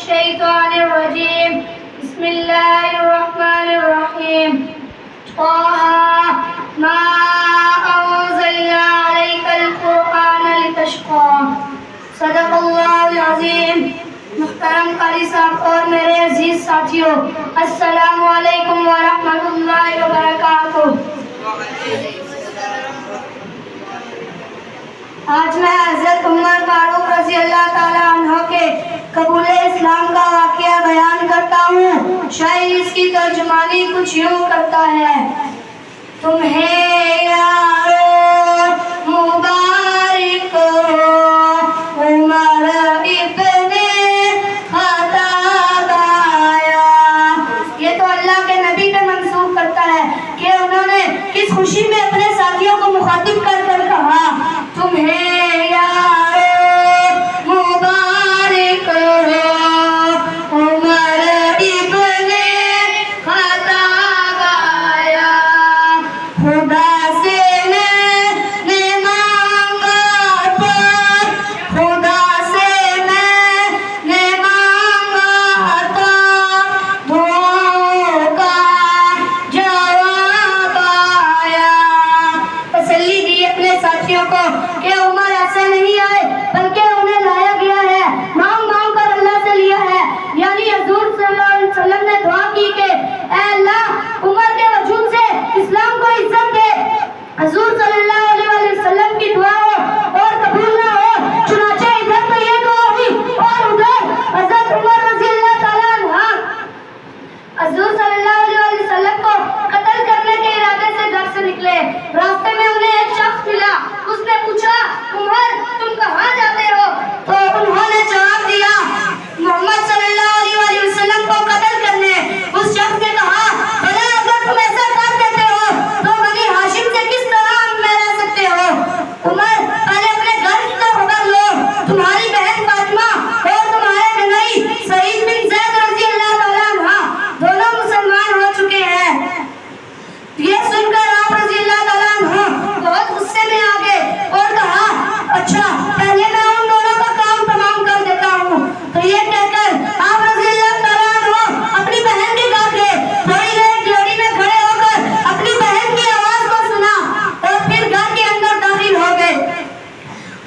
मिनश्शैतानिर्रजीम बिस्मिल्लाहिर्रहमानिर्रहीम क़ाहा मा अंज़लना अलैकल क़ुरआन लितश्क़ा सदक़ल्लाहुल अज़ीम। मुहतरम कारी साहब और मेरे अजीज साथियों, अस्सलामु अलैकुम व रहमतुल्लाहि व बरकातुहू। आज मैं हज़रत उमर फारूक रज़ी अल्लाह ताला अन्हु के कबूल इस्लाम का वाक़या बयान करता हूँ। शायद इसकी तर्जुमानी कुछ यूँ करता है। तुम्हें यारो मुबारक हो उमर इब्ने खत्ताब आया। ये तो अल्लाह के नबी पे मंसूब करता है कि उन्होंने किस खुशी में अपने साथियों को मुखातिब कर कर कहा, तुम्हें यारो मुबारक हो उमर इब्ने खत्ताब आया। खुदा से मैंने मांगा था, खुदा से मैंने मांगा था, दुआओं का जवाब आया। तसल्ली दी अपने साथियों को कि उमर ऐसे नहीं आए बल्कि उन्हें लाया गया है, मांग मांग कर अल्लाह से लिया है। यानी हुजूर सल्लल्लाहु अलैहि वसल्लम ने दुआ की कि ऐ अल्लाह उमर के वजूद से इस्लाम को इज्जत दे। हुजूर सल्लल्लाहु अलैहि वसल्लम की दुआ हो और कबूल ना हो, चुनाचे इधर तो ये दुआ हुई और उधर हज़रत उमर रज़ी अल्लाह ताला अन्हा हुजूर सल्लल्लाहु अलैहि वसल्लम को कत्ल करने के इरादे से घर से निकले। रास्ते में उन्हें एक शख्स मिला। उसने पूछा, उमर तुम कहाँ जाते हो? तो उन्होंने जवाब दिया, मोहम्मद सल्लल्लाहु अलैहि वसल्लम को कत्ल करने। उस शख्स ने कहा, भला अगर तुम ऐसा कर देते हो तो बनी हाशिम से किस तरह में रह सकते हो? उमर पहले अपने घर की तो खबर लो। तुम्हारी बहन फातिमा और तुम्हारे ननई सईद बिन ज़ैद रज़ी अल्लाह ताला अन्हा दोनों मुसलमान हो चुके हैं। ये सुनकर आप रज़ी अल्लाह ताला अन्हु बहुत गुस्से में आ गए और कहा, अच्छा पहले मैं उन दोनों का काम तमाम कर देता हूँ। तो ये कहकर आप रज़ी अल्लाह ताला अन्हु अपनी बहन के घर गए। थोड़ी देर जोड़ी में खड़े होकर अपनी बहन की आवाज को सुना और फिर घर के अंदर दाखिल हो गए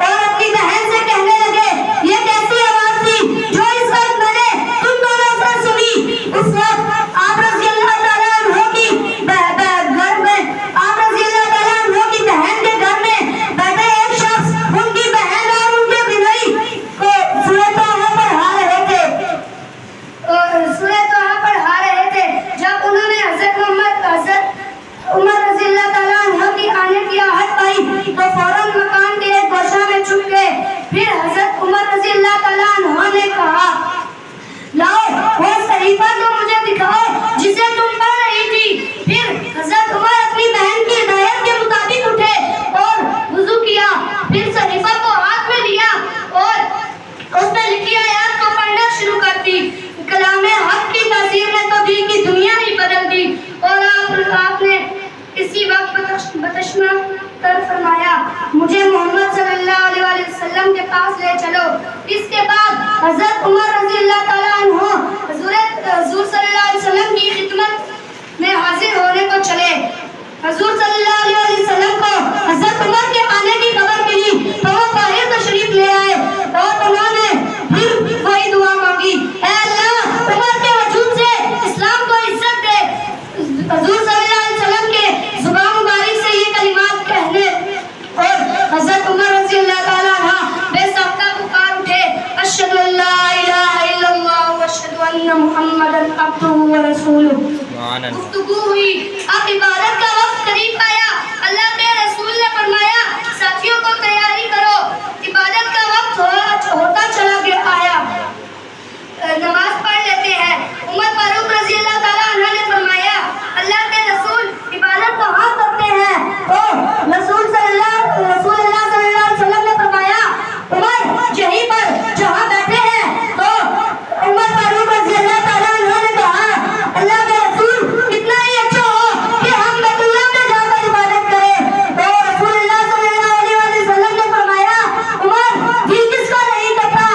और अपनी बहन से कहने लगे, ये कैसी आवाज थी जो इस वक्त मैंने तुम दोनों से सुनी? उस वक्त आप रज़ी अल्लाह ताला अन्हु की घर में आप रज़ी अल्लाह ताला अन्हु की बहन के घर में बैठे एक शख्स उनकी बहन और उनके बिनई को सूरह तोहा पढ़ा रहे थे। जब उन्होंने हज़रत उमर रज़ी अल्लाह ताला अन्हु की आने की आहट पाई तो फौरन मकान के एक गोशा में छुप गए। फिर हज़रत उमर रज़ी अल्लाह ताला अन्हु ने कहा, लाओ वो सहीफा तो मुझे दिखाओ जिसे तुम पढ़ रही थी। फिर हज़रत उमर अपनी बहन की हिदायत के मुताबिक उठे और वुज़ू किया। फिर सहीफा को हाथ में लिया और उसमें लिखी आयत को पढ़ना शुरू कर दी। कलामे हक की तासीर ने तो दिल की दुनिया ही बदल दी और आपने इसी वक्त बतशमत फरमाया, मुझे मोहम्मद सल्लल्लाहु अलैहि वसल्लम के पास ले चलो। इसके बाद हज़रत उमर रज़ी अल्लाह ताला अन्हु हुजूर सल्लल्लाहु अलैहि वसल्लम की खिदमत में हाजिर होने को चले। हुजूर सल्लल्लाहु अलैहि वसल्लम को हज़रत उमर के आने की खबर मिली तो वो बाहर तशरीफ ले आए और उन्होंने फिर वही दुआ मांगी, ऐ अल्लाह उमर के वजूद से इस्लाम को इज्जत दे। हुजूर सल्लल्लाहु अलैहि वसल्लम के ज़ुबान मुबारक से ये कलिमात कहने और हज़रत उमर रज़ी अल्लाह ताला अन्हा बेसाख्ता पुकार उठे, अशहदु अल्ला इलाहा इल्लल्लाह व अशहदु अन्ना मुहम्मदन अब्दुहु व रसूलुहु। गुफ्तगू हुई, अब इबादत का वक्त करीब आया। अल्लाह के रसूल ने फरमाया, साथियों को तैयारी करो, इबादत का वक्त होता चला गया आया, नमाज पढ़ लेते हैं। उमर फारूक रज़ी अल्लाह ताला अन्हु ने फरमाया, अल्लाह के रसूल इबादत कहाँ करते हैं? तो रसूल सल्लल्लाहु अलैहि वसल्लम ने फरमाया, उमर यहीं पर जहाँ बैठे हैं। तो उमर फारूक रज़ी अल्लाह ताला अन्हु ने कहा, अल्लाह के रसूल कितना ही अच्छा हो कि हम बैतुल्लाह में जाकर इबादत करें। तो रसूलुल्लाह सल्लल्लाहु अलैहि वसल्लम ने फरमाया, उमर दिल किसका नहीं करता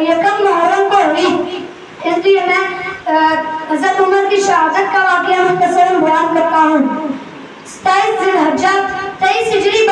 यकम मुहर्रम को हुई। इसलिए मैं हजरत उमर की शहादत का वाकया मुख्तसरन बयान करता हूँ। 27 जिलहज्जा 23 हिजरी